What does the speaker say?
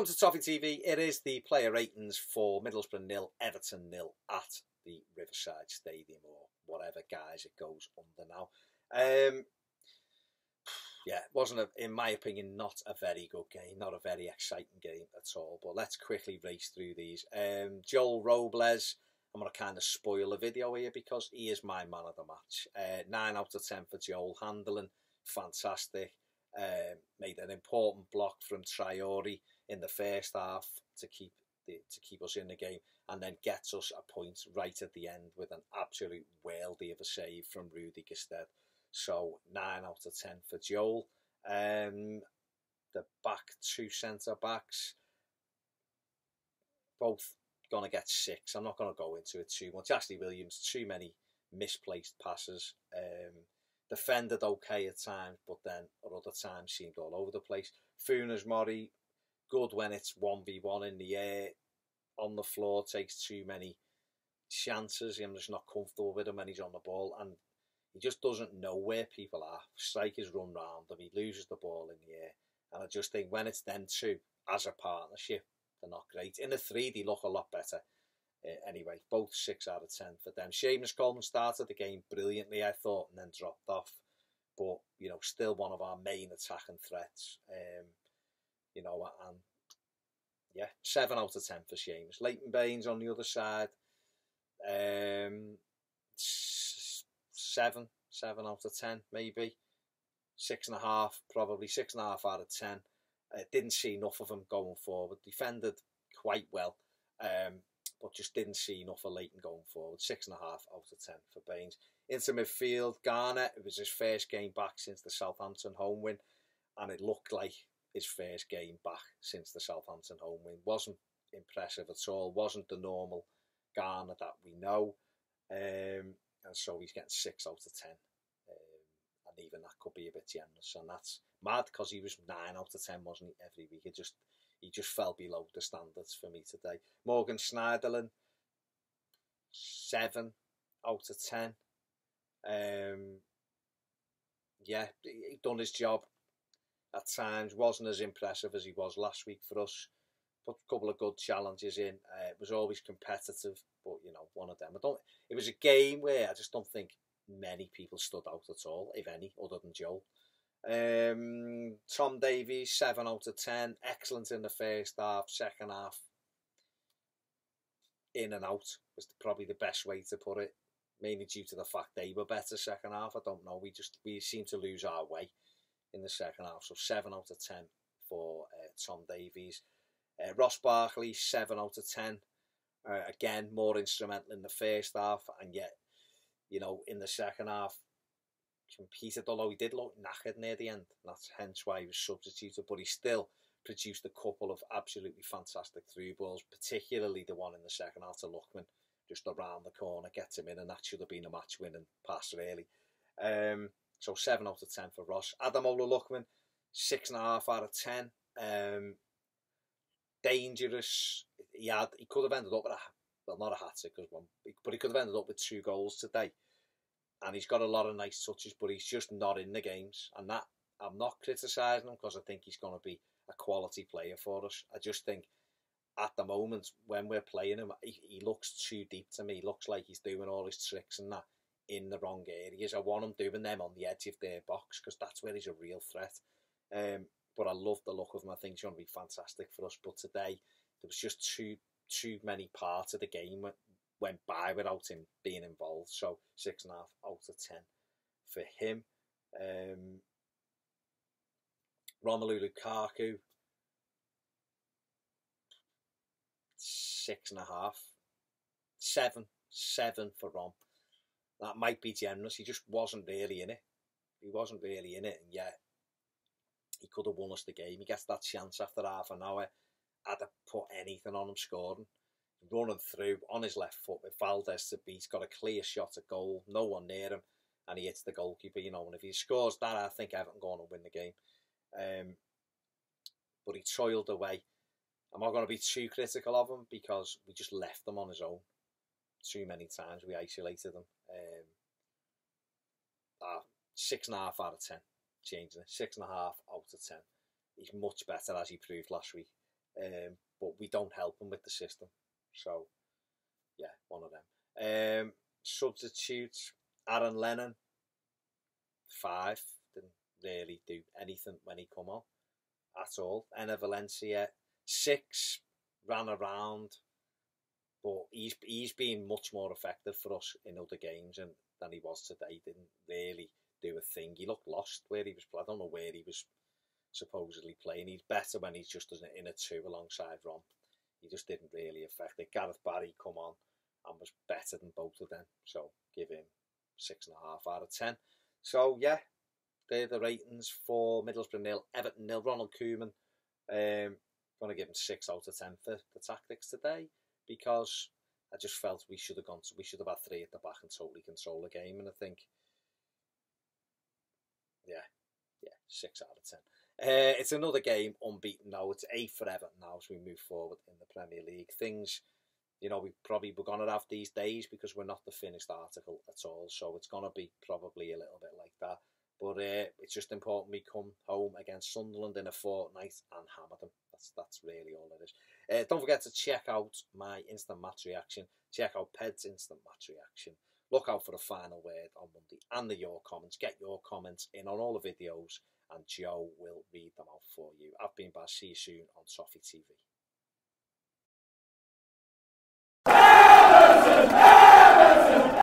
Welcome to Toffee TV. It is the player ratings for Middlesbrough 0, Everton 0 at the Riverside Stadium, or whatever guise it goes under now. Yeah, wasn't, in my opinion, not a very good game, not a very exciting game at all. But let's quickly race through these. Joel Robles, I'm going to kind of spoil the video here because he is my man of the match. 9 out of 10 for Joel. Handling, fantastic. Made an important block from Traore in the first half to keep us in the game, and then gets us a point right at the end with an absolute worldie of a save from Rudy Gestede. So 9 out of 10 for Joel. The back two centre backs, both going to get 6. I'm not going to go into it too much. Ashley Williams, too many misplaced passes. Defended okay at times, but then at other times seemed all over the place. Funes Mori, good when it's 1v1 in the air. On the floor, takes too many chances. I'm just not comfortable with him when he's on the ball, and he just doesn't know where people are. Strikers run round him, he loses the ball in the air. And I just think when it's them two as a partnership, they're not great. In the 3, they look a lot better. Anyway, both 6 out of 10 for them. Seamus Coleman started the game brilliantly, I thought, and then dropped off. But, you know, still one of our main attacking threats. You know, and yeah, 7 out of 10 for Seamus. Leighton Baines on the other side. 7 out of 10, maybe. 6.5, probably 6.5 out of 10. Didn't see enough of him going forward. Defended quite well. But just didn't see enough of Leighton going forward. 6.5 out of 10 for Baines. Into midfield, Garner, it was his first game back since the Southampton home win, and it looked like his first game back since the Southampton home win. Wasn't impressive at all, wasn't the normal Garner that we know, and so he's getting 6 out of 10, and even that could be a bit generous, and that's mad because he was 9 out of 10, wasn't he, every week? He just fell below the standards for me today. Morgan Schneiderlin, 7 out of 10. Yeah, he done his job at times. Wasn't as impressive as he was last week for us. Put a couple of good challenges in. It was always competitive, but you know, one of them. It was a game where I just don't think many people stood out at all, if any, other than Joel. Tom Davies, 7 out of 10. Excellent in the first half. Second half, in and out was probably the best way to put it. Mainly due to the fact they were better second half. I don't know. We seem to lose our way in the second half. So 7 out of 10 for Tom Davies. Ross Barkley, 7 out of 10. Again, more instrumental in the first half, and yet, you know, in the second half, competed, although he did look knackered near the end. That's hence why he was substituted, but he still produced a couple of absolutely fantastic through balls, particularly the one in the second half to Lookman, just around the corner, gets him in, and that should have been a match-winning pass, really. So 7 out of 10 for Ross. Ademola Lookman, 6.5 out of 10. Dangerous. He could have ended up with not a hat-trick, but he could have ended up with 2 goals today. And he's got a lot of nice touches, but he's just not in the games. And that, I'm not criticising him because I think he's going to be a quality player for us. I just think at the moment when we're playing him, he looks too deep to me. He looks like he's doing all his tricks and that in the wrong areas. I want him doing them on the edge of their box because that's where he's a real threat. But I love the look of him. I think he's going to be fantastic for us. But today, there was just too many parts of the game went by without him being involved. So 6.5 out of 10 for him. Romelu Lukaku, 6.5. 7 for Rom. That might be generous. He just wasn't really in it. And yet he could have won us the game. He gets that chance after half an hour. I'd have put anything on him scoring. Running through on his left foot with Valdez to beat. He's got a clear shot at goal. No one near him. And he hits the goalkeeper, you know. And if he scores that, I think Everton going to win the game. But he toiled away. I'm not going to be too critical of him because we just left him on his own too many times. We isolated him. 6.5 out of 10. Changing it. 6.5 out of 10. He's much better, as he proved last week. but we don't help them with the system. So, yeah, one of them. Substitutes, Aaron Lennon, 5. Didn't really do anything when he come on at all. Enner Valencia, 6, ran around, but he's been much more effective for us in other games than he was today. He didn't really do a thing. He looked lost where he was. I don't know where he was supposedly playing. He's better when he's just in a 2 alongside Rom. He just didn't really affect it. Gareth Barry come on and was better than both of them. So give him 6.5 out of 10. So yeah, they're the ratings for Middlesbrough 0, Everton 0. Ronald Koeman, going to give him 6 out of 10 for the tactics today, because I just felt we should have had 3 at the back and totally control the game. And I think, yeah, 6 out of 10. It's another game unbeaten now. It's 8 for Everton now as we move forward in the Premier League. Things, we're going to have these days because we're not the finished article at all. So it's going to be probably a little bit like that. But it's just important we come home against Sunderland in a fortnight and hammer them. That's really all it is. Don't forget to check out my instant match reaction. Check out Ped's instant match reaction. Look out for the final word on Monday and your comments. Get your comments in on all the videos, and Joe will read them out for you. I've been Baz. See you soon on Toffee TV.